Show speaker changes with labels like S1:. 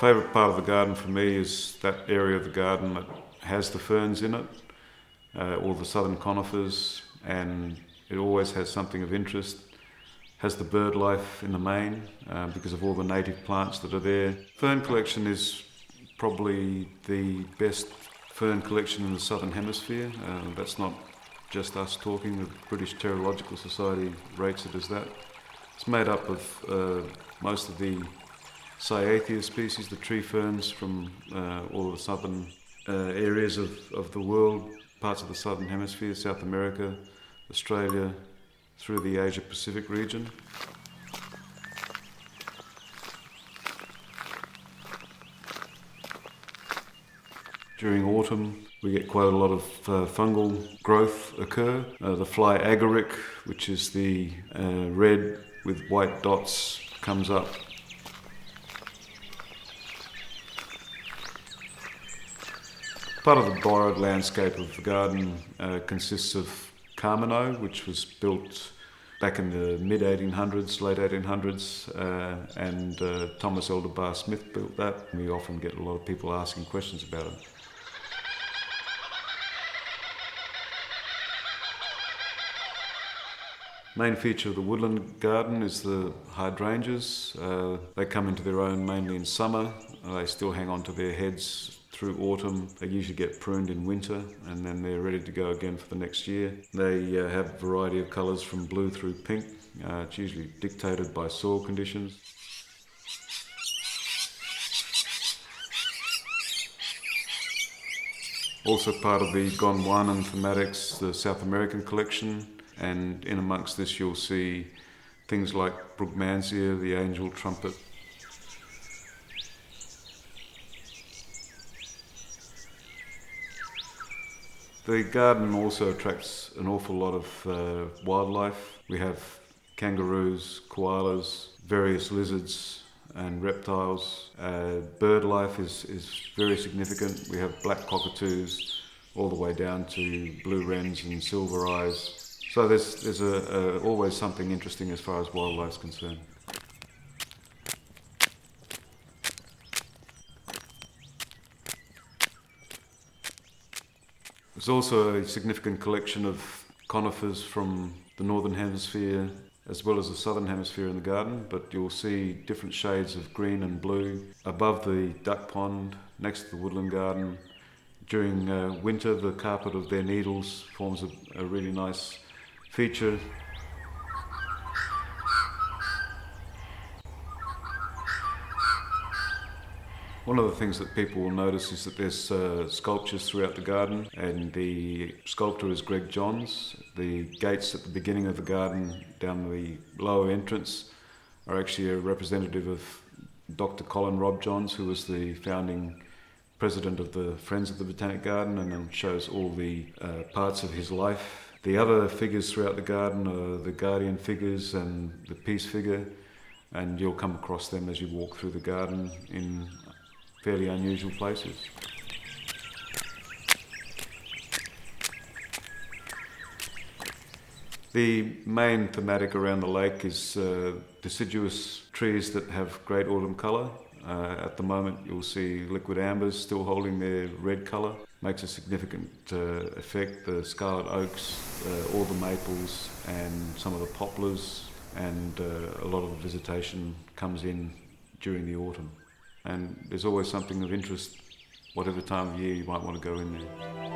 S1: Favourite part of the garden for me is that area of the garden that has the ferns in it, all the southern conifers, and it always has something of interest. Has the bird life in the main because of all the native plants that are there. Fern collection is probably the best fern collection in the Southern Hemisphere. That's not just us talking, the British Pterological Society rates it as that. It's made up of most of the Cyathea species, the tree ferns from all the southern areas of the world, parts of the Southern Hemisphere, South America, Australia, through the Asia-Pacific region. During autumn, we get quite a lot of fungal growth occur. The fly agaric, which is the red with white dots, comes up. Part of the borrowed landscape of the garden consists of Carmino, which was built back in the mid-1800s, late 1800s, and Thomas Elder Bar Smith built that. We often get a lot of people asking questions about it. Main feature of the woodland garden is the hydrangeas. They come into their own mainly in summer. They still hang on to their heads through autumn. They usually get pruned in winter and then they're ready to go again for the next year. They have a variety of colours from blue through pink. It's usually dictated by soil conditions. Also part of the Gondwanan thematics, the South American collection, and in amongst this you'll see things like Brugmansia, the angel trumpet. The garden also attracts an awful lot of wildlife. We have kangaroos, koalas, various lizards and reptiles. Bird life is very significant. We have black cockatoos all the way down to blue wrens and silver eyes. So there's always something interesting as far as wildlife is concerned. There's also a significant collection of conifers from the Northern Hemisphere as well as the Southern Hemisphere in the garden, but you'll see different shades of green and blue above the duck pond, next to the woodland garden. During winter, the carpet of their needles forms a really nice feature. One of the things that people will notice is that there's sculptures throughout the garden, and the sculptor is Greg Johns. The gates at the beginning of the garden, down the lower entrance, are actually a representative of Dr. Colin Rob Johns, who was the founding president of the Friends of the Botanic Garden, and then shows all the parts of his life. The other figures throughout the garden are the guardian figures and the peace figure, and you'll come across them as you walk through the garden in fairly unusual places. The main thematic around the lake is deciduous trees that have great autumn colour. At the moment you'll see liquid ambers still holding their red colour. Makes a significant effect. The scarlet oaks, all the maples and some of the poplars, and a lot of the visitation comes in during the autumn. And there's always something of interest, whatever time of year you might want to go in there.